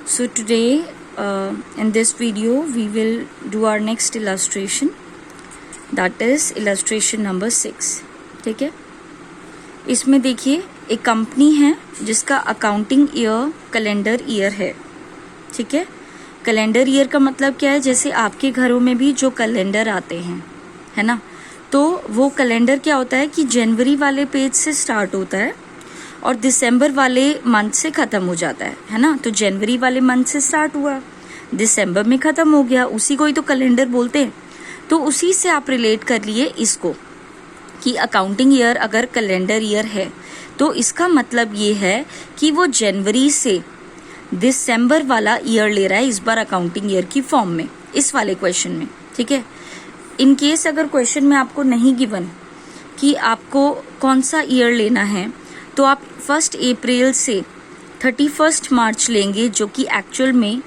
So today in this video we will do our next illustration, that is illustration number 6. ठीक है, इसमें देखिए एक कंपनी है जिसका अकाउंटिंग ईयर कैलेंडर ईयर है. ठीक है, कैलेंडर ईयर का मतलब क्या है, जैसे आपके घरों में भी जो कैलेंडर आते हैं, है ना, तो वो कैलेंडर क्या होता है कि जनवरी वाले पेज से स्टार्ट होता है और दिसंबर वाले मंथ से ख़त्म हो जाता है ना. तो जनवरी वाले मंथ से स्टार्ट हुआ, दिसंबर में ख़त्म हो गया, उसी को ही तो कैलेंडर बोलते हैं. तो उसी से आप रिलेट कर लिए इसको कि अकाउंटिंग ईयर अगर कैलेंडर ईयर है तो इसका मतलब ये है कि वो जनवरी से दिसंबर वाला ईयर ले रहा है इस बार अकाउंटिंग ईयर की फॉर्म में, इस वाले क्वेश्चन में. ठीक है, इन केस अगर क्वेश्चन में आपको नहीं गिवन कि आपको कौन सा ईयर लेना है तो आप 1 अप्रैल से 31 मार्च लेंगे, जो कि एक्चुअल में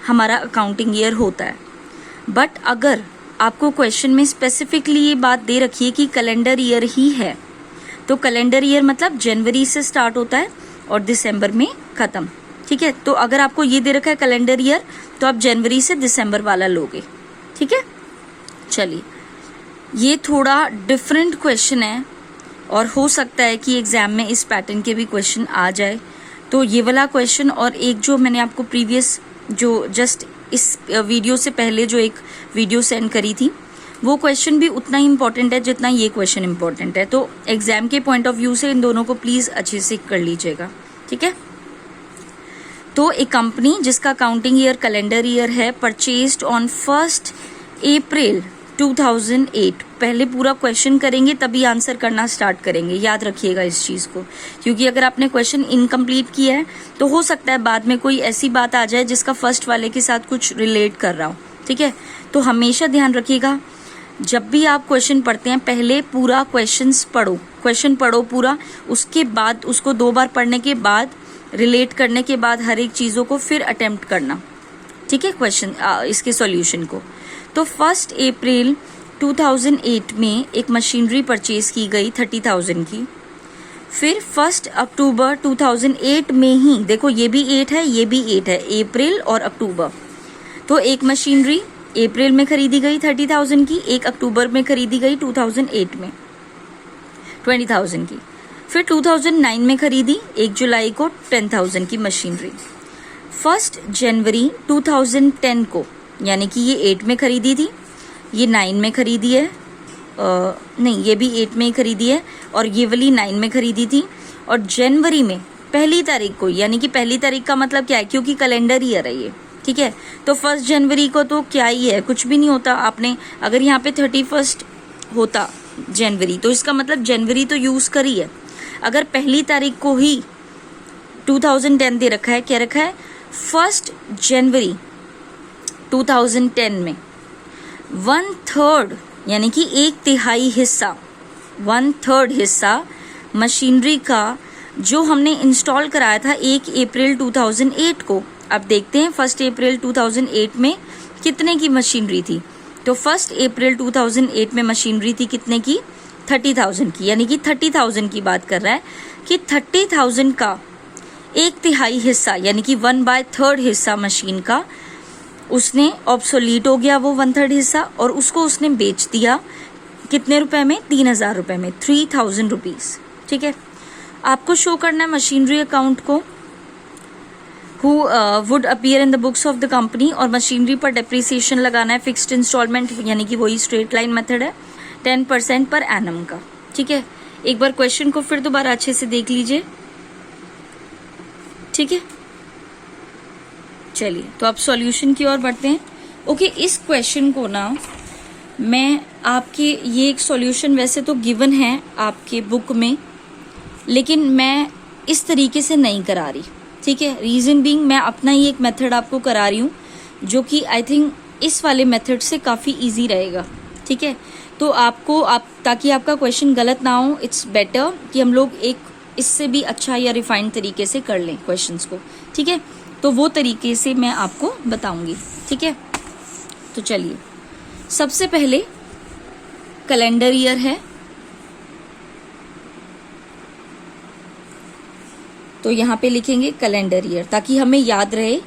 हमारा अकाउंटिंग ईयर होता है. बट अगर आपको क्वेश्चन में स्पेसिफिकली ये बात दे रखी है कि कैलेंडर ईयर ही है, तो कैलेंडर ईयर मतलब जनवरी से स्टार्ट होता है और दिसंबर में ख़त्म. ठीक है, तो अगर आपको ये दे रखा है कैलेंडर ईयर तो आप जनवरी से दिसंबर वाला लोगे. ठीक है, चलिए, ये थोड़ा डिफरेंट क्वेश्चन है और हो सकता है कि एग्जाम में इस पैटर्न के भी क्वेश्चन आ जाए. तो ये वाला क्वेश्चन और एक जो मैंने आपको प्रीवियस जो जस्ट इस वीडियो से पहले जो एक वीडियो सेंड करी थी, वो क्वेश्चन भी उतना ही इम्पोर्टेंट है जितना ये क्वेश्चन इम्पोर्टेंट है. तो एग्जाम के पॉइंट ऑफ व्यू से इन दोनों को प्लीज़ अच्छे से कर लीजिएगा. ठीक है, तो एक कंपनी जिसका अकाउंटिंग ईयर कैलेंडर ईयर है परचेज्ड ऑन 1 अप्रैल 2008. पहले पूरा क्वेश्चन करेंगे तभी आंसर करना स्टार्ट करेंगे, याद रखिएगा इस चीज़ को, क्योंकि अगर आपने क्वेश्चन इनकम्प्लीट किया है तो हो सकता है बाद में कोई ऐसी बात आ जाए जिसका फर्स्ट वाले के साथ कुछ रिलेट कर रहा हो. ठीक है, तो हमेशा ध्यान रखिएगा जब भी आप क्वेश्चन पढ़ते हैं पहले पूरा क्वेश्चन पढ़ो पूरा, उसके बाद उसको 2 बार पढ़ने के बाद रिलेट करने के बाद हर एक चीज़ों को फिर अटेम्प्ट करना. ठीक है, क्वेश्चन इसके सॉल्यूशन को. तो 1 अप्रैल 2008 में एक मशीनरी परचेज की गई 30,000 की. फिर 1 अक्टूबर 2008 में ही, देखो ये भी 8 है ये भी 8 है, अप्रैल और अक्टूबर. तो एक मशीनरी अप्रैल में खरीदी गई 30,000 की, एक अक्टूबर में खरीदी गई 2008 में 20,000 की. फिर 2009 में खरीदी 1 जुलाई को 10,000 की मशीनरी. 1 जनवरी 2010 को, यानी कि ये 8 में खरीदी थी, ये 9 में खरीदी है, नहीं ये भी 8 में ही खरीदी है और ये वाली 9 में खरीदी थी. और जनवरी में 1 तारीख को, यानी कि 1 तारीख का मतलब क्या है, क्योंकि कैलेंडर ईयर है ये. ठीक है, तो 1 जनवरी को तो क्या ही है, कुछ भी नहीं होता. आपने अगर यहाँ पे 31 होता जनवरी तो इसका मतलब जनवरी तो यूज करी है. अगर 1 तारीख को ही 2010 दे रखा है, क्या रखा है 1 जनवरी 2010 में 1/3 यानी कि 1/3 हिस्सा, 1/3 हिस्सा मशीनरी का जो हमने इंस्टॉल कराया था 1 अप्रैल 2008 को. अब देखते हैं 1 अप्रैल 2008 में कितने की मशीनरी थी. तो 1 अप्रैल 2008 में मशीनरी थी कितने की, 30,000 की, यानी कि 30,000 की बात कर रहा है कि 30,000 का 1/3 हिस्सा यानी कि 1/3 हिस्सा मशीन का उसने ऑब्सोलीट हो गया, वो 1/3 हिस्सा, और उसको उसने बेच दिया कितने रुपए में, 3,000 रुपए में, 3,000 रुपीज. ठीक है, आपको शो करना है मशीनरी अकाउंट को who would appear in the books of the company, और मशीनरी पर डेप्रिसिएशन लगाना है फिक्स्ड इंस्टॉलमेंट, यानी कि वही स्ट्रेट लाइन मेथड है, 10% पर एनम का. ठीक है, एक बार क्वेश्चन को फिर दोबारा अच्छे से देख लीजिए. ठीक है, चलिए, तो अब सॉल्यूशन की ओर बढ़ते हैं. ओके, इस क्वेश्चन को ना मैं आपके, ये एक सॉल्यूशन वैसे तो गिवन है आपके बुक में, लेकिन मैं इस तरीके से नहीं करा रही. ठीक है, रीजन बीइंग मैं अपना ही एक मेथड आपको करा रही हूँ जो कि आई थिंक इस वाले मेथड से काफ़ी इजी रहेगा. ठीक है, तो आपको ताकि आपका क्वेश्चन गलत ना हो, इट्स बेटर कि हम लोग एक इससे भी अच्छा या रिफाइंड तरीके से कर लें क्वेश्चंस को. ठीक है, तो वो तरीके से मैं आपको बताऊंगी. ठीक है, तो चलिए, सबसे पहले कैलेंडर ईयर है, तो यहाँ पे लिखेंगे कैलेंडर ईयर ताकि हमें याद रहे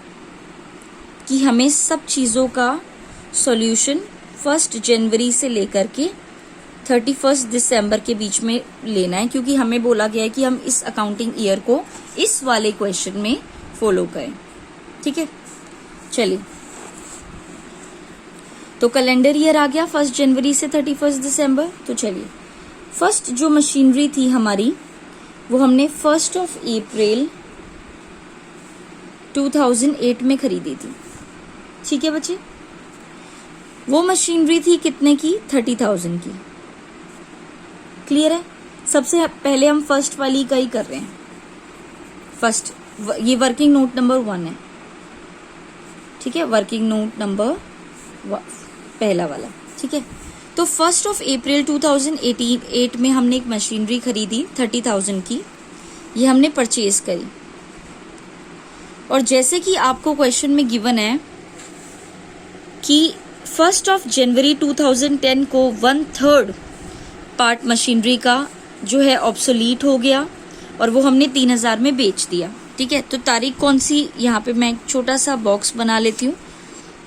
कि हमें सब चीज़ों का सॉल्यूशन 1 जनवरी से लेकर के 31 दिसंबर के बीच में लेना है, क्योंकि हमें बोला गया है कि हम इस अकाउंटिंग ईयर को इस वाले क्वेश्चन में फॉलो करें। ठीक है, चलिए, तो कैलेंडर ईयर आ गया 1 जनवरी से 31 दिसंबर। तो चलिए, फर्स्ट जो मशीनरी थी हमारी वो हमने 1 अप्रैल 2008 में खरीदी थी। ठीक है बच्चे, वो मशीनरी थी कितने की? 30,000 की। क्लियर है? सबसे पहले हम फर्स्ट वाली का ही कर रहे हैं। फर्स्ट, ये वर्किंग नोट नंबर 1 है। ठीक है, वर्किंग नोट नंबर पहला वाला। ठीक है, तो 1 अप्रैल 2008 में हमने एक मशीनरी खरीदी 30,000 की, ये हमने परचेज करी। और जैसे कि आपको क्वेश्चन में गिवन है कि 1 जनवरी 2010 को 1/3 पार्ट मशीनरी का जो है ऑब्सोलीट हो गया और वो हमने 3,000 में बेच दिया। ठीक है, तो तारीख कौन सी, यहाँ पे मैं एक छोटा सा बॉक्स बना लेती हूँ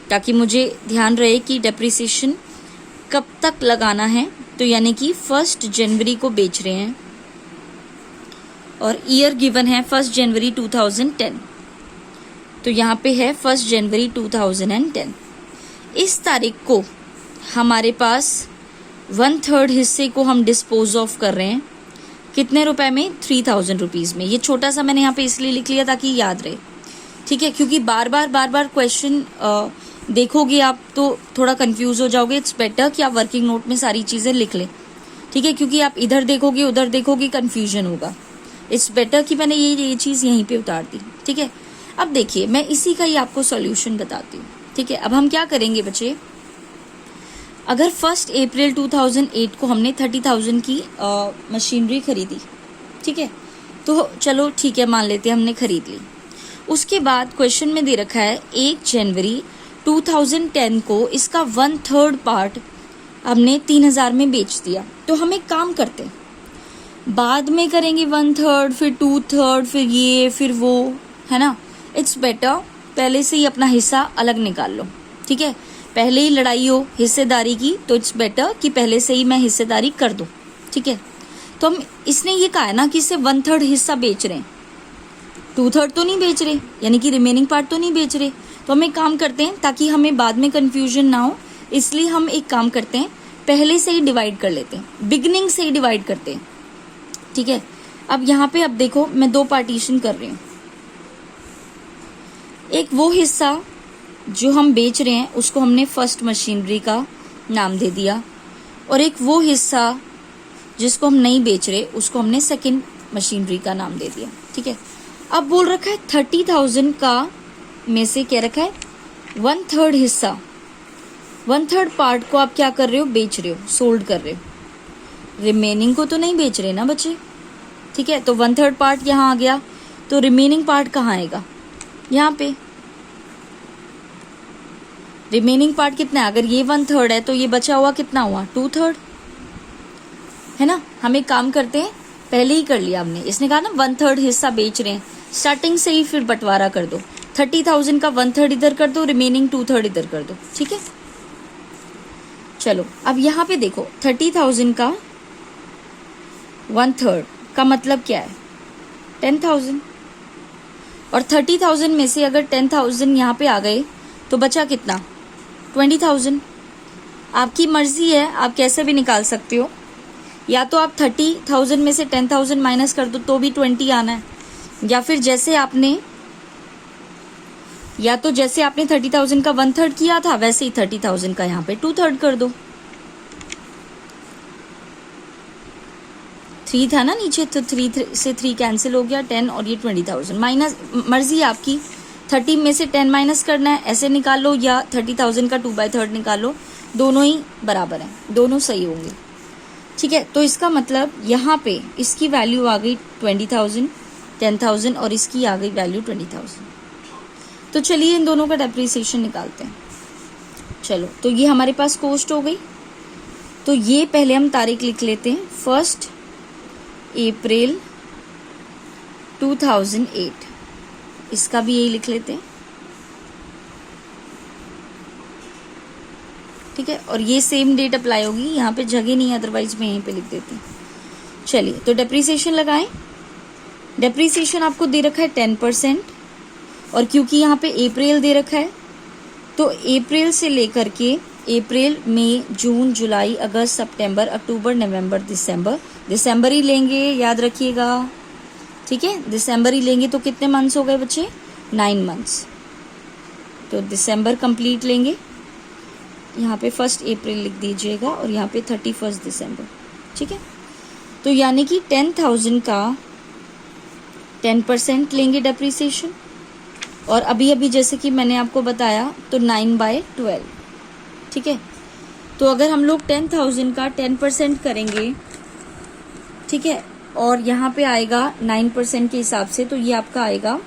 ताकि मुझे ध्यान रहे कि डेप्रिसिएशन कब तक लगाना है। तो यानी कि 1 जनवरी को बेच रहे हैं और ईयर गिवन है 1 जनवरी 2010। तो यहाँ पे है 1 जनवरी 2010। इस तारीख को हमारे पास 1/3 हिस्से को हम डिस्पोज ऑफ कर रहे हैं। कितने रुपए में? 3,000 रुपीज़ में। ये छोटा सा मैंने यहाँ पे इसलिए लिख लिया ताकि याद रहे। ठीक है, क्योंकि बार बार क्वेश्चन देखोगे आप तो थोड़ा कंफ्यूज हो जाओगे। इट्स बेटर कि आप वर्किंग नोट में सारी चीज़ें लिख लें। ठीक है, क्योंकि आप इधर देखोगे उधर देखोगे कंफ्यूजन होगा। इट्स बेटर कि मैंने ये चीज़ यहीं पे उतार दी। ठीक है, अब देखिए, मैं इसी का ही आपको सॉल्यूशन बताती हूँ। ठीक है, अब हम क्या करेंगे बच्चे, अगर 1 अप्रैल 2008 को हमने 30,000 की मशीनरी खरीदी। ठीक है, तो चलो ठीक है, मान लेते हैं हमने खरीद ली। उसके बाद क्वेश्चन में दे रखा है 1 जनवरी 2010 को इसका 1/3 पार्ट हमने 3,000 में बेच दिया। तो हम एक काम करते हैं, बाद में करेंगे 1/3, फिर 2/3, फिर ये, फिर वो, है ना। इट्स बेटर पहले से ही अपना हिस्सा अलग निकाल लो। ठीक है, पहले ही लड़ाई हो हिस्सेदारी की, तो इट्स बेटर कि पहले से ही मैं हिस्सेदारी कर दूं। ठीक है, तो हम, इसने ये कहा है ना कि इससे 1/3 हिस्सा बेच रहे हैं, 2/3 तो नहीं बेच रहे, यानी कि रिमेनिंग पार्ट तो नहीं बेच रहे। तो हम एक काम करते हैं, ताकि हमें बाद में कंफ्यूजन ना हो, इसलिए हम एक काम करते हैं, पहले से ही डिवाइड कर लेते हैं, बिगनिंग से ही डिवाइड करते हैं। ठीक है, अब यहाँ पे अब देखो, मैं 2 पार्टीशन कर रही हूँ। एक वो हिस्सा जो हम बेच रहे हैं उसको हमने फर्स्ट मशीनरी का नाम दे दिया, और एक वो हिस्सा जिसको हम नहीं बेच रहे उसको हमने सेकंड मशीनरी का नाम दे दिया। ठीक है, अब बोल रखा है 30,000 का में से क्या रखा है, 1/3 हिस्सा, 1/3 पार्ट को आप क्या कर रहे हो, बेच रहे हो, सोल्ड कर रहे हो। रिमेनिंग को तो नहीं बेच रहे ना बच्चे। ठीक है, तो 1/3 पार्ट यहाँ आ गया, तो रिमेनिंग पार्ट कहाँ आएगा, यहाँ पे। रिमेनिंग पार्ट कितना है, अगर ये 1/3 है तो ये बचा हुआ कितना हुआ, 2/3, है ना। हम एक काम करते हैं, पहले ही कर लिया हमने, इसने कहा ना 1/3 हिस्सा बेच रहे हैं, स्टार्टिंग से ही फिर बंटवारा कर दो। 30,000 का 1/3 इधर कर दो, रिमेनिंग 2/3 इधर कर दो। ठीक है, चलो अब यहाँ पे देखो, 30,000 का 1/3 का मतलब क्या है, 10,000, और 30,000 में से अगर 10,000 यहाँ पे आ गए तो बचा कितना, 20,000। आपकी मर्जी है, आप कैसे भी निकाल सकते हो, या तो आप 30,000 में से 10,000 माइनस कर दो तो भी 20 आना है, या फिर जैसे आपने 30,000 का 1/3 किया था वैसे ही 30,000 का यहाँ पे 2/3 कर दो। 3 था ना नीचे, तो 3 से 3 कैंसिल हो गया, 10 और ये 20,000 माइनस, मर्जी आपकी, 30 में से 10 माइनस करना है ऐसे निकाल लो, या 30,000 का 2/3 निकाल लो, दोनों ही बराबर हैं, दोनों सही होंगे। ठीक है, तो इसका मतलब यहाँ पे इसकी वैल्यू आ गई 20,000, 10,000, और इसकी आ गई वैल्यू 20,000। तो चलिए इन दोनों का डेप्रिसिएशन निकालते हैं। चलो, तो ये हमारे पास कॉस्ट हो गई, तो ये पहले हम तारीख लिख लेते हैं, 1 अप्रैल 2008, इसका भी यही लिख लेते हैं। ठीक है, और ये सेम डेट अप्लाई होगी, यहाँ पे जगह नहीं है अदरवाइज मैं यहीं पे लिख देती हूँ। चलिए तो डेप्रीसिएशन लगाएं। डेप्रीसिएशन आपको दे रखा है 10%, और क्योंकि यहाँ पे अप्रैल दे रखा है तो अप्रैल से लेकर के अप्रैल, मई, जून, जुलाई, अगस्त, सितंबर, अक्टूबर, नवंबर, दिसंबर ही लेंगे, याद रखिएगा, ठीक है, दिसंबर ही लेंगे। तो कितने मंथ्स हो गए बच्चे? 9 मंथ्स। तो दिसंबर कंप्लीट लेंगे, यहाँ पे 1 अप्रैल लिख दीजिएगा और यहाँ पे 31 दिसंबर, ठीक है। तो यानी कि 10,000 का 10% लेंगे डेप्रीसिएशन, और अभी अभी जैसे कि मैंने आपको बताया तो 9/12, ठीक है। तो अगर हम लोग 10,000 का 10% करेंगे, ठीक है, और यहाँ पे आएगा 9% के हिसाब से, तो ये आपका आएगा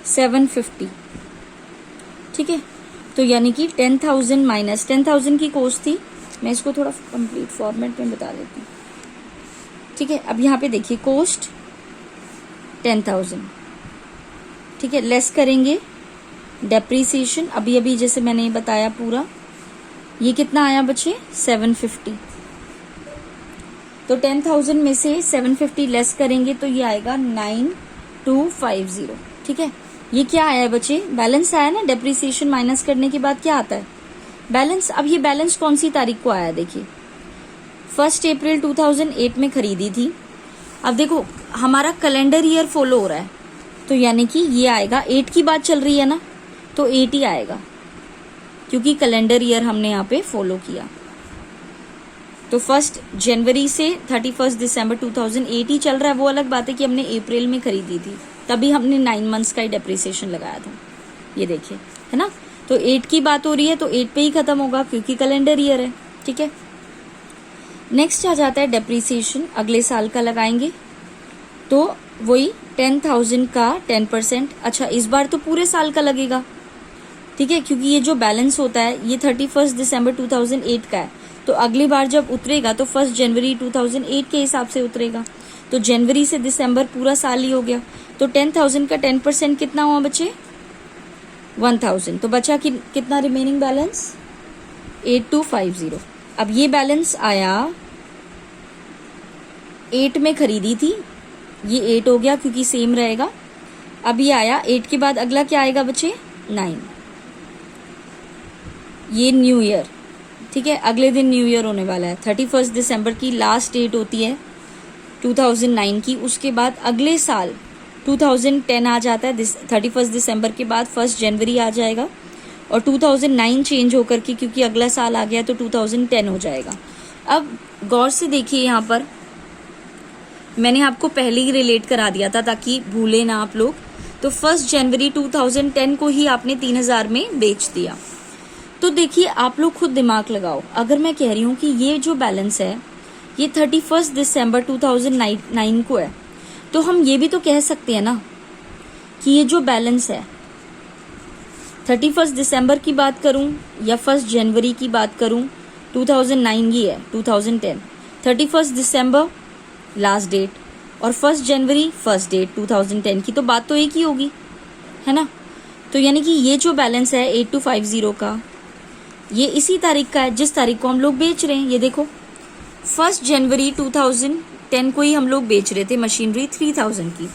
750, ठीक है। तो यानी कि 10,000 माइनस 10,000 की कॉस्ट थी, मैं इसको थोड़ा कंप्लीट फॉर्मेट में बता देती हूँ, ठीक है। अब यहाँ पे देखिए कॉस्ट 10,000, ठीक है, लेस करेंगे डेप्रीसिएशन, अभी अभी जैसे मैंने बताया पूरा, ये कितना आया बच्चे? 750। तो 10,000 में से 750 लेस करेंगे तो ये आएगा 9250, ठीक है। ये क्या आया बच्चे? बैलेंस आया ना, डेप्रीसिएशन माइनस करने के बाद क्या आता है? बैलेंस। अब ये बैलेंस कौन सी तारीख को आया? देखिए 1 अप्रैल 2008 में खरीदी थी। अब देखो हमारा कैलेंडर ईयर फॉलो हो रहा है, तो यानी कि ये आएगा 8 की बात चल रही है ना, तो 8 ही आएगा, क्योंकि कैलेंडर ईयर हमने यहाँ पे फॉलो किया। तो 1 जनवरी से 31 दिसंबर 2008 ही चल रहा है। वो अलग बात है कि हमने अप्रैल में खरीदी थी, तभी हमने 9 मंथ्स का ही डेप्रीसिएशन लगाया था, ये देखिए, है ना। तो 8 की बात हो रही है तो 8 पे ही खत्म होगा, क्योंकि कैलेंडर ईयर है, ठीक है। नेक्स्ट आ जाता है डेप्रीसिएशन, अगले साल का लगाएंगे, तो वही 10,000 का 10%। अच्छा, इस बार तो पूरे साल का लगेगा, ठीक है, क्योंकि ये जो बैलेंस होता है ये 31 दिसंबर 2008 का है, तो अगली बार जब उतरेगा तो 1 जनवरी 2008 के हिसाब से उतरेगा। तो जनवरी से दिसंबर पूरा साल ही हो गया। तो 10,000 का 10% कितना हुआ बच्चे? 1,000। तो बचा कितना रिमेनिंग बैलेंस? 8250। अब ये बैलेंस आया 8 में खरीदी थी, ये 8 हो गया क्योंकि सेम रहेगा। अब ये आया 8 के बाद अगला क्या आएगा बच्चे? 9। ये न्यू ईयर, ठीक है, अगले दिन न्यू ईयर होने वाला है। 31 दिसंबर की लास्ट डेट होती है 2009 की। उसके बाद अगले साल 2010 आ जाता है, 31 दिसंबर के बाद 1 जनवरी आ जाएगा, और 2009 चेंज होकर के, क्योंकि अगला साल आ गया तो 2010 हो जाएगा। अब गौर से देखिए, यहाँ पर मैंने आपको पहले ही रिलेट करा दिया था ताकि भूले ना आप लोग। तो 1 जनवरी 2010 को ही आपने 3,000 में बेच दिया। तो देखिए आप लोग खुद दिमाग लगाओ, अगर मैं कह रही हूँ कि ये जो बैलेंस है ये 31 दिसंबर 2009 को है, तो हम ये भी तो कह सकते हैं ना कि ये जो बैलेंस है 31 दिसंबर की बात करूं या 1 जनवरी की बात करूं, 2009 की है, 2010, 31 दिसंबर लास्ट डेट और 1 जनवरी फर्स्ट डेट 2010 की, तो बात तो एक ही होगी, है ना। तो यानी कि ये जो बैलेंस है 8250 का, ये इसी तारीख का है जिस तारीख को हम लोग बेच रहे हैं। ये देखो 1 जनवरी 2010 को ही हम लोग बेच रहे थे मशीनरी 3000 की।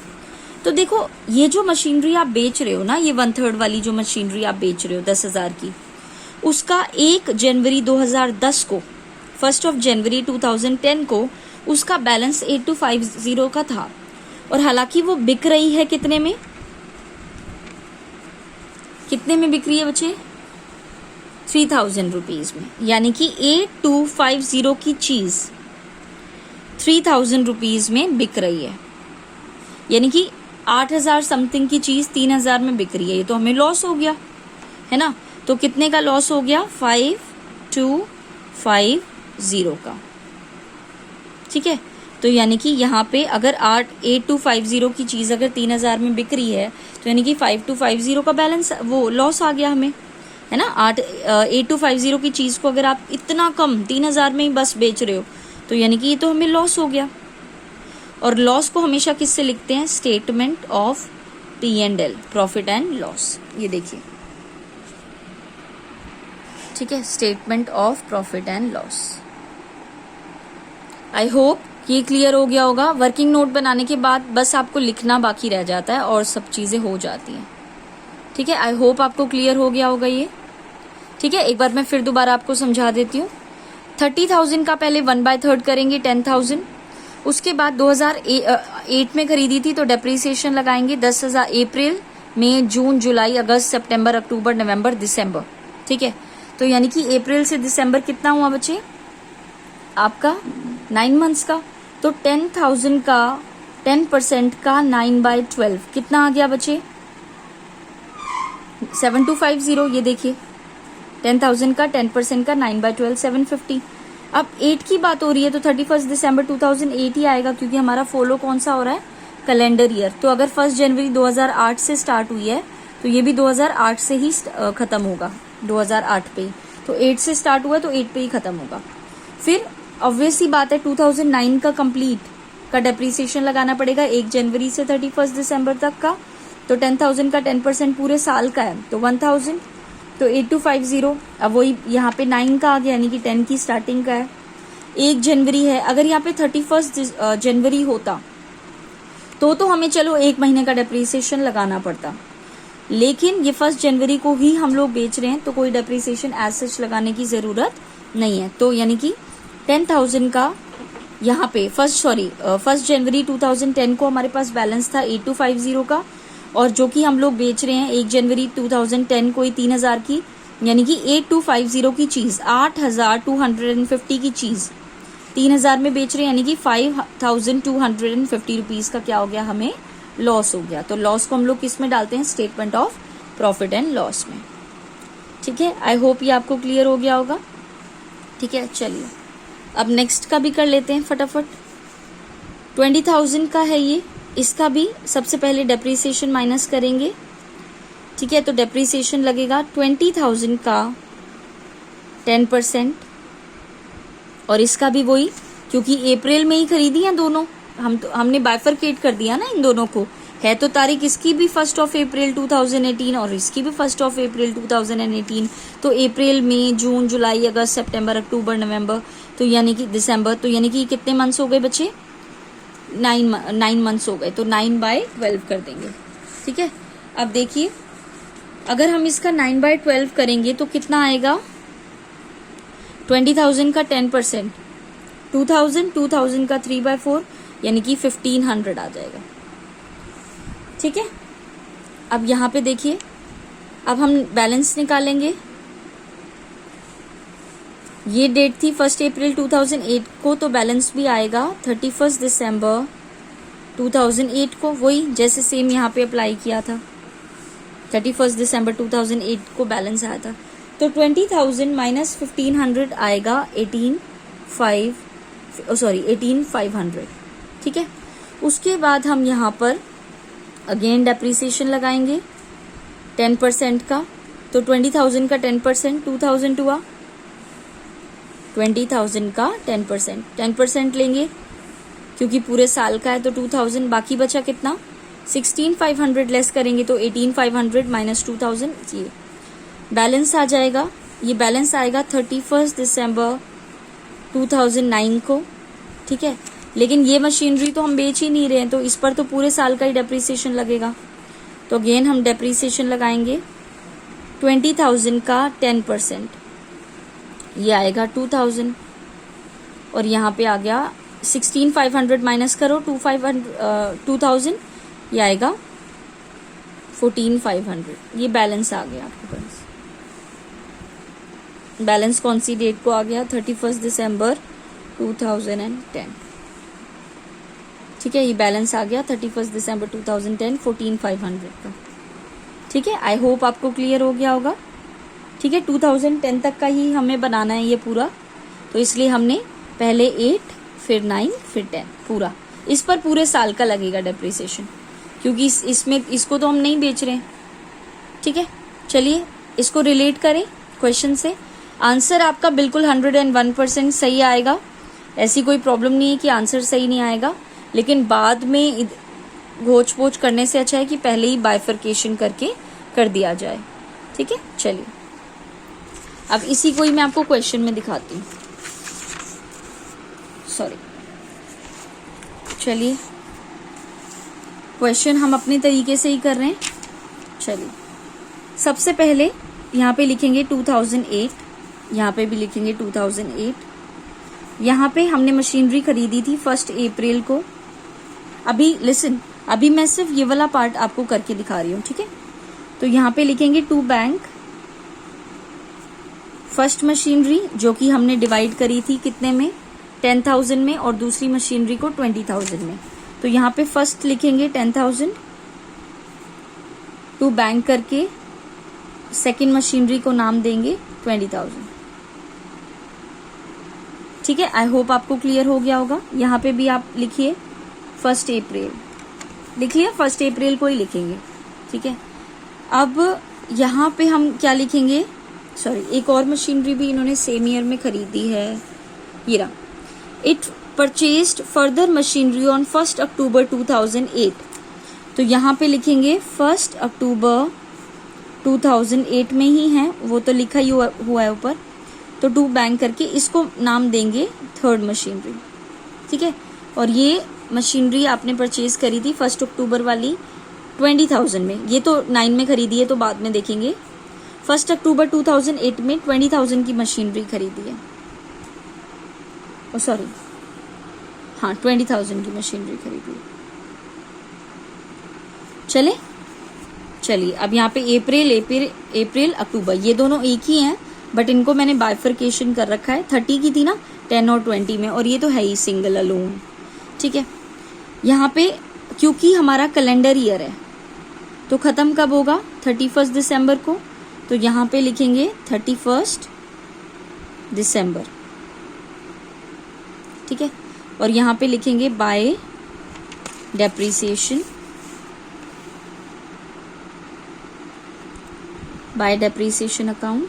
तो देखो ये जो मशीनरी आप बेच रहे हो ना, ये 1/3 वाली जो मशीनरी आप बेच रहे हो 10,000 की, उसका 1 जनवरी 2010 को, 1 जनवरी 2010 को उसका बैलेंस 8250 का था, और हालांकि वो बिक रही है कितने में? कितने में बिक रही है बच्चे? 3,000 रुपीज में। यानी कि 8250 की चीज 3,000 रुपीज में बिक रही है, यानी कि 8,000 समथिंग की चीज 3,000 में बिक रही है। ये तो हमें लॉस हो गया, है ना। तो कितने का लॉस हो गया? 5250 का, ठीक है। तो यानी कि यहाँ पे अगर 8250 की चीज अगर 3,000 में बिक रही है, तो यानी कि 5250 का बैलेंस, वो लॉस आ गया हमें, है ना। 8250 की चीज को अगर आप इतना कम 3,000 में ही बस बेच रहे हो, तो यानी कि ये तो हमें लॉस हो गया। और लॉस को हमेशा किससे लिखते हैं? Statement of P&L, profit and loss. ये देखिए, ठीक है, statement of profit and loss. I hope ये क्लियर हो गया होगा। वर्किंग नोट बनाने के बाद बस आपको लिखना बाकी रह जाता है और सब चीजें हो जाती हैं। ठीक है, आई होप आपको क्लियर हो गया होगा ये। ठीक है, एक बार मैं फिर दोबारा आपको समझा देती हूँ। 30,000 का पहले 1/3 करेंगे 10,000। उसके बाद 2008 में खरीदी थी तो डेप्रीसिएशन लगाएंगे 10,000 अप्रैल, मई, जून, जुलाई, अगस्त, सितंबर, अक्टूबर, नवंबर, दिसंबर। ठीक है, तो यानी कि अप्रैल से दिसंबर कितना हुआ बच्चे आपका 9 मंथ्स का। तो 10,000 का 10% का 9/12 कितना आ गया बच्चे 7250। ये देखिए 10,000 का 10% का 9/12 750। अब 8 की बात हो रही है तो 31 दिसंबर 2008 ही आएगा क्योंकि हमारा फॉलो कौन सा हो रहा है कैलेंडर ईयर। तो अगर 1 जनवरी 2008 से स्टार्ट हुई है तो ये भी 2008 से ही खत्म होगा, 2008 पे ही। तो 8 से स्टार्ट हुआ है तो 8 पे ही खत्म होगा। फिर ऑब्वियस सी बात है 2009 का कंप्लीट का डेप्रीसिएशन लगाना पड़ेगा 1 जनवरी से 31 दिसंबर तक का। तो 10,000 का 10% पूरे साल का है तो 1,000, तो 8250। अब वही यहाँ पे 9 का आ गया यानी कि 10 की स्टार्टिंग का है। 1 जनवरी है, अगर यहाँ पे 31 जनवरी होता तो हमें चलो 1 महीने का डेप्रीसिएशन लगाना पड़ता, लेकिन ये 1 जनवरी को ही हम लोग बेच रहे हैं तो कोई डेप्रीसिएशन एज सच लगाने की जरूरत नहीं है। तो यानी कि 10,000 का यहाँ पे 1 जनवरी 2010 को हमारे पास बैलेंस था 8250 का, और जो कि हम लोग बेच रहे हैं 1 जनवरी 2010 को ही 3,000 की, यानी कि 8250 की चीज 8,250 की चीज 3,000 में बेच रहे हैं, यानी कि 5,250 रुपीज का क्या हो गया हमें लॉस हो गया। तो लॉस को हम लोग किस में डालते हैं statement of profit and loss में। ठीक है, आई होप ये आपको क्लियर हो गया होगा। ठीक है, चलिए अब नेक्स्ट का भी कर लेते हैं फटाफट। 20,000 का है ये, इसका भी सबसे पहले डेप्रीसिएशन माइनस करेंगे। ठीक है, तो डेप्रीसिएशन लगेगा 20,000 का 10%, और इसका भी वही क्योंकि अप्रैल में ही खरीदी है दोनों, हमने बाइफरकेट कर दिया ना इन दोनों को। है तो तारीख इसकी भी 1 अप्रैल 2018 और इसकी भी 1 अप्रैल 2018। तो अप्रैल, मई, जून, जुलाई, अगस्त, सितंबर, अक्टूबर, नवंबर, तो यानी कि दिसंबर, तो यानी कि कितने मंथ्स हो गए बच्चे 9 मंथ्स हो गए। तो 9/12 कर देंगे। ठीक है, अब देखिए अगर हम इसका 9/12 करेंगे तो कितना आएगा 20,000 का 10%, 2,000 का 3/4 यानी कि 1,500 आ जाएगा। ठीक है, अब यहाँ पे देखिए अब हम बैलेंस निकालेंगे। ये डेट थी 1 अप्रैल 2008 को, तो बैलेंस भी आएगा 31 दिसंबर 2008 को, वही जैसे सेम यहाँ पे अप्लाई किया था 31 दिसंबर 2008 को बैलेंस आया था। तो 20,000 माइनस 1,500 आएगा 18,500। ठीक है, उसके बाद हम यहाँ पर अगेन डेप्रीसिएशन लगाएंगे 10% का। तो 20,000 का 10% 2,000 हुआ, 20,000 का 10% लेंगे क्योंकि पूरे साल का है तो 2,000, बाकी बचा कितना 16,500 लेस करेंगे तो 18,500 माइनस 2,000, ये बैलेंस आ जाएगा। ये बैलेंस आएगा 31 दिसंबर 2009 को। ठीक है, लेकिन ये मशीनरी तो हम बेच ही नहीं रहे हैं तो इस पर तो पूरे साल का ही डेप्रीसिएशन लगेगा। तो अगेन हम डेप्रीसिएशन लगाएंगे 20,000 का 10%, ये आएगा 2,000, और यहाँ पे आ गया 16,500 माइनस करो 2,000, ये आएगा 14,500। ये बैलेंस आ गया आपके पास। बैलेंस कौन सी डेट को आ गया 31 दिसंबर 2010। ठीक है, ये बैलेंस आ गया 31 दिसंबर 2010 14,500 का। ठीक है, आई होप आपको क्लियर हो गया होगा। ठीक है, 2010 तक का ही हमें बनाना है ये पूरा, तो इसलिए हमने पहले 8 फिर 9 फिर 10 पूरा, इस पर पूरे साल का लगेगा डेप्रीसिएशन क्योंकि इसमें इसको तो हम नहीं बेच रहे हैं। ठीक है, चलिए इसको रिलेट करें क्वेश्चन से। आंसर आपका बिल्कुल 101% सही आएगा, ऐसी कोई प्रॉब्लम नहीं है कि आंसर सही नहीं आएगा, लेकिन बाद में घोच पोच करने से अच्छा है कि पहले ही बाइफरकेशन करके कर दिया जाए। ठीक है, चलिए अब इसी को ही मैं आपको क्वेश्चन में दिखाती हूँ, सॉरी। चलिए क्वेश्चन हम अपने तरीके से ही कर रहे हैं। चलिए सबसे पहले यहाँ पे लिखेंगे 2008, यहाँ पे भी लिखेंगे 2008। यहाँ पे हमने मशीनरी खरीदी थी 1 अप्रैल को। अभी लिसन, अभी मैं सिर्फ ये वाला पार्ट आपको करके दिखा रही हूँ, ठीक है। तो यहाँ पे लिखेंगे टू बैंक, फर्स्ट मशीनरी जो कि हमने डिवाइड करी थी कितने में, 10,000 में, और दूसरी मशीनरी को 20,000 में। तो यहाँ पे फर्स्ट लिखेंगे 10,000 टू बैंक करके, सेकेंड मशीनरी को नाम देंगे 20,000, ठीक है। आई होप आपको क्लियर हो गया होगा। यहाँ पे भी आप लिखिए 1 अप्रैल, लिख लिया, 1 अप्रैल को ही लिखेंगे, ठीक है। अब यहाँ पे हम क्या लिखेंगे, सॉरी एक और मशीनरी भी इन्होंने सेम ईयर में खरीदी है, ये रहा। It purchased further machinery on 1 अक्टूबर 2008। तो यहाँ पे लिखेंगे 1 अक्टूबर 2008 में ही है, वो तो लिखा ही हुआ है ऊपर। तो टू बैंक करके इसको नाम देंगे थर्ड मशीनरी, ठीक है। और ये मशीनरी आपने परचेज करी थी 1 अक्टूबर वाली 20,000 में, ये तो 9 में खरीदी है तो बाद में देखेंगे। 1 अक्टूबर 2008 में 20,000 की मशीनरी खरीदी है, ओ सॉरी हाँ 20,000 की मशीनरी खरीदी है। चलिए अब यहाँ पे अप्रैल अक्टूबर ये दोनों एक ही हैं, बट इनको मैंने बाइफर्केशन कर रखा है। 30 की थी ना 10 और 20 में, और ये तो है ही सिंगल अलोन, ठीक है। यहाँ पे क्योंकि हमारा कैलेंडर ईयर है तो खत्म कब होगा, 31 दिसंबर को। तो यहाँ पे लिखेंगे 31 दिसंबर, ठीक है। और यहाँ पे लिखेंगे bye depreciation, bye depreciation account.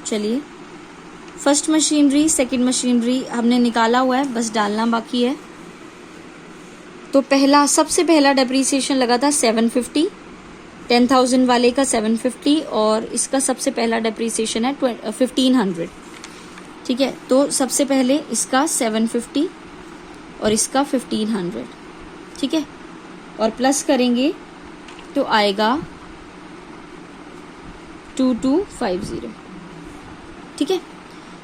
चलिए फर्स्ट मशीनरी सेकंड मशीनरी हमने निकाला हुआ है, बस डालना बाकी है। तो सबसे पहला डेप्रिसिएशन लगा था 750, 10,000 वाले का 750, और इसका सबसे पहला डेप्रिसिएशन है 1,500, ठीक है। तो सबसे पहले इसका 750 और इसका 1,500, ठीक है, और प्लस करेंगे तो आएगा 2250, ठीक है।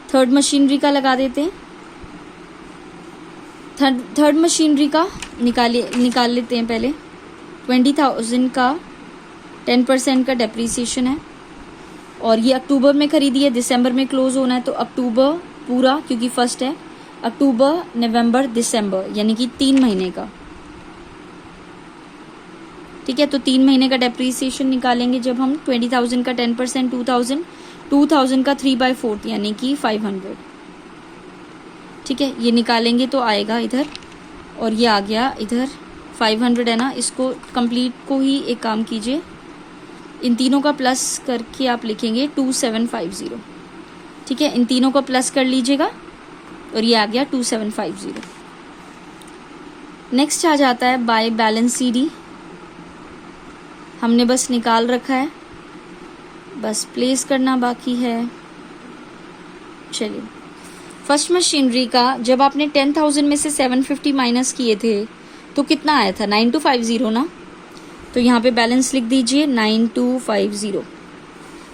थर्ड मशीनरी का लगा देते हैं। थर्ड मशीनरी का निकाल लेते हैं पहले। 20,000 का 10% का डेप्रिसिएशन है, और ये अक्टूबर में खरीदी है, दिसंबर में क्लोज होना है, तो अक्टूबर पूरा क्योंकि फर्स्ट है, अक्टूबर नवंबर दिसंबर यानी कि 3 महीने का, ठीक है। तो 3 महीने का डेप्रिसिएशन निकालेंगे जब हम 20,000 का 10% 2,000 का 3/4 यानी कि 500, ठीक है। ये निकालेंगे तो आएगा इधर, और ये आ गया इधर 500 है ना। इसको कंप्लीट को ही एक काम कीजिए, इन तीनों का प्लस करके आप लिखेंगे 2750, ठीक है। इन तीनों को प्लस कर लीजिएगा और ये आ गया 2750। नेक्स्ट आ जाता है बाय बैलेंस सीडी, हमने बस निकाल रखा है, बस प्लेस करना बाकी है। चलिए फर्स्ट मशीनरी का जब आपने 10,000 में से 750 माइनस किए थे तो कितना आया था, 9250 ना। तो यहाँ पे बैलेंस लिख दीजिए 9250।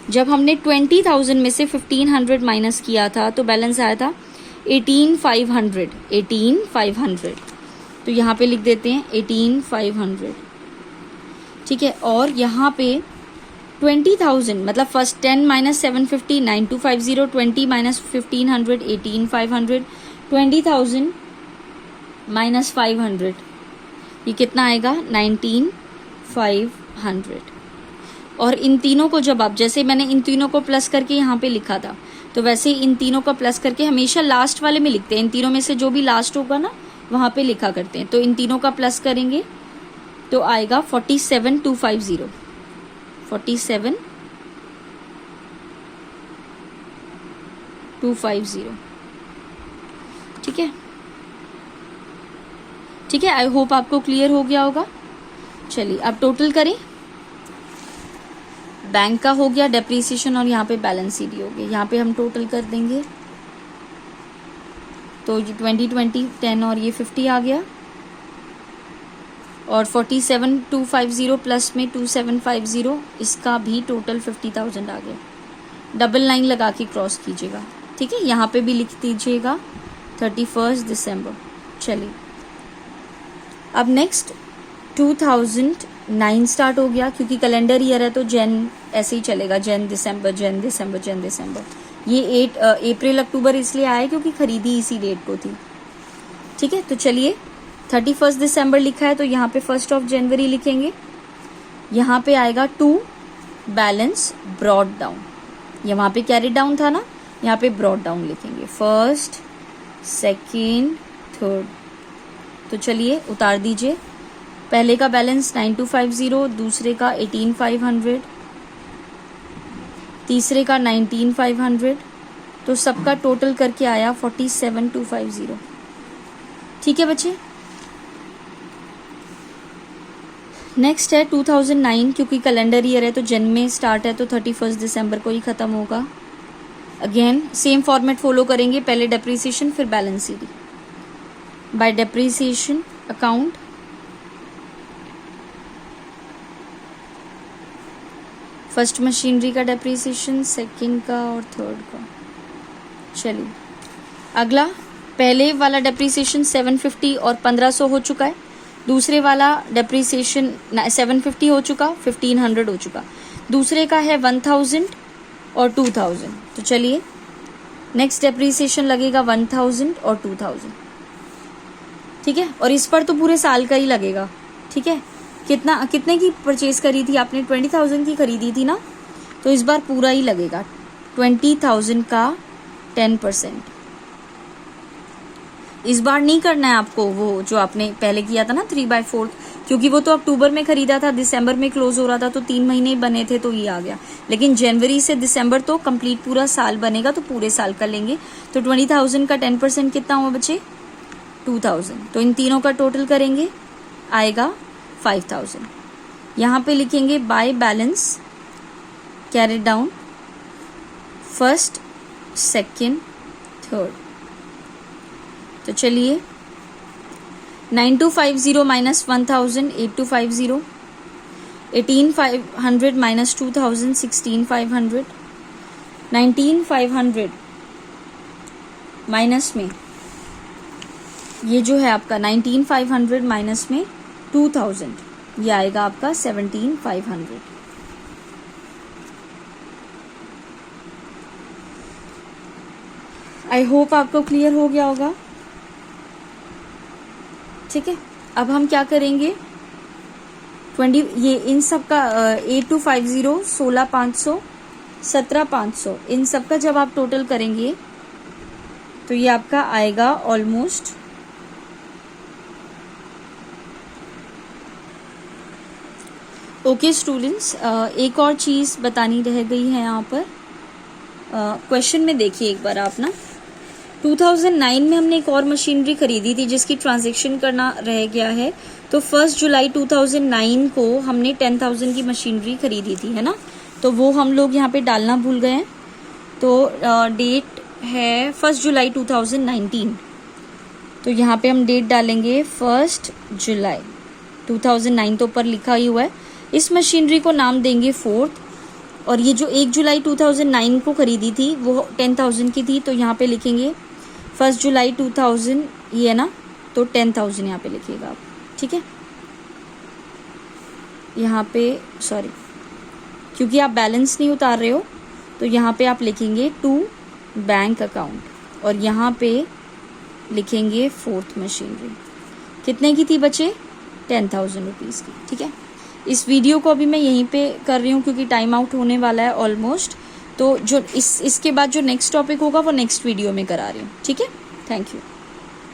जब हमने 20,000 में से 1,500 माइनस किया था तो बैलेंस आया था 18,500। तो यहाँ पे लिख देते हैं 18,500, ठीक है। और यहाँ पे 20,000 मतलब फर्स्ट 10 माइनस 750 9250, 20 माइनस 1,500 18,500, 20,000 माइनस 500 ये कितना आएगा 19,500। और इन तीनों को जब आप, जैसे मैंने इन तीनों को प्लस करके यहाँ पे लिखा था, तो वैसे इन तीनों को प्लस करके हमेशा लास्ट वाले में लिखते हैं। इन तीनों में से जो भी लास्ट होगा ना वहाँ पे लिखा करते हैं। तो इन तीनों का प्लस करेंगे तो आएगा 47,250, 47,250, ठीक है, ठीक है। आई होप आपको क्लियर हो गया होगा। चलिए अब टोटल करें, बैंक का हो गया डेप्रीसिएशन और यहाँ पे बैलेंस शीट हो गया। यहाँ पे हम टोटल कर देंगे तो ये 20 10 और ये 50 आ गया और 47,250 प्लस में 2750 इसका भी टोटल 50,000 आ गया। डबल लाइन लगा के क्रॉस कीजिएगा, ठीक है। यहाँ पे भी लिख दीजिएगा 31 दिसंबर। चलिए अब नेक्स्ट 2009 स्टार्ट हो गया, क्योंकि कैलेंडर ईयर है तो जैन ऐसे ही चलेगा, जैन दिसंबर जैन दिसंबर जैन दिसंबर। ये 8 अप्रैल अक्टूबर इसलिए आया क्योंकि खरीदी इसी डेट को थी, ठीक है। तो चलिए 31 दिसंबर लिखा है तो यहाँ पे 1 जनवरी लिखेंगे। यहाँ पे आएगा 2 बैलेंस ब्रॉड डाउन, यहाँ पे कैरी डाउन था ना, यहाँ पे ब्रॉड डाउन लिखेंगे 1st 2nd 3rd। तो चलिए उतार दीजिए। पहले का बैलेंस 9250, दूसरे का 18500, तीसरे का 19500, तो सबका टोटल करके आया 47250, ठीक है बच्चे। नेक्स्ट है 2009, क्योंकि कैलेंडर ईयर है तो जन में स्टार्ट है तो 31 दिसंबर को ही खत्म होगा। अगेन सेम फॉर्मेट फॉलो करेंगे, पहले डेप्रीसिएशन फिर balance sheet. By depreciation account first machinery का डेप्रीसिएशन, सेकंड का और थर्ड का। चलिए अगला, पहले वाला डेप्रीसिएशन 750 और 1500 हो चुका है, दूसरे वाला डेप्रीसिएशन 750 हो चुका, 1500 हो चुका, दूसरे का है 1000 और 2000। तो चलिए नेक्स्ट डेप्रीसिएशन लगेगा 1000 और 2000, ठीक है। और इस पर तो पूरे साल का ही लगेगा, ठीक है। कितने की परचेज करी थी आपने? 20,000 की खरीदी थी ना, तो इस बार पूरा ही लगेगा 20,000 का 10%। इस बार नहीं करना है आपको वो जो आपने पहले किया था ना 3/4, क्योंकि वो तो अक्टूबर में खरीदा था, दिसंबर में क्लोज हो रहा था तो 3 महीने ही बने थे तो ये आ गया। लेकिन जनवरी से दिसंबर तो कंप्लीट पूरा साल बनेगा तो पूरे साल का लेंगे। तो 20,000 का 10% कितना हुआ बच्चे? 2,000। तो इन तीनों का टोटल करेंगे, आएगा 5,000। यहाँ पे लिखेंगे by balance carry down 1st 2nd 3rd। तो चलिए 9250 माइनस 1000 8250, 18500 माइनस 2000 16500, 19500 माइनस में ये जो है आपका 19500 माइनस में 2000, ये आएगा आपका 17500। आई होप आपको क्लियर हो गया होगा, ठीक है। अब हम क्या करेंगे ये इन सब का 8250 16500 17500 इन सब का जब आप टोटल करेंगे तो ये आपका आएगा ऑलमोस्ट ओके स्टूडेंट्स। एक और चीज बतानी रह गई है यहाँ पर, क्वेश्चन में देखिए एक बार आप ना, 2009 में हमने एक और मशीनरी खरीदी थी जिसकी ट्रांजैक्शन करना रह गया है। तो 1 जुलाई 2009 को हमने 10,000 की मशीनरी खरीदी थी, है ना। तो वो हम लोग यहाँ पे डालना भूल गए हैं। तो डेट है 1 जुलाई 2019, तो यहाँ पे हम डेट डालेंगे 1 जुलाई 2009, तो ऊपर लिखा ही हुआ है। इस मशीनरी को नाम देंगे 4th, और ये जो 1 जुलाई 2009 को खरीदी थी वो 10,000 की थी, तो यहाँ पे लिखेंगे 1 जुलाई 2000, ये है ना, तो 10,000 यहाँ पे लिखिएगा आप, ठीक है। यहाँ पे सॉरी, क्योंकि आप बैलेंस नहीं उतार रहे हो तो यहाँ पे आप लिखेंगे टू बैंक अकाउंट, और यहाँ पे लिखेंगे 4th मशीनरी। कितने की थी बच्चे? 10,000 रुपीज़ की, ठीक है। इस वीडियो को अभी मैं यहीं पे कर रही हूँ क्योंकि टाइम आउट होने वाला है ऑलमोस्ट। तो जो इसके बाद जो नेक्स्ट टॉपिक होगा वो नेक्स्ट वीडियो में करा रही हूँ, ठीक है। Thank you.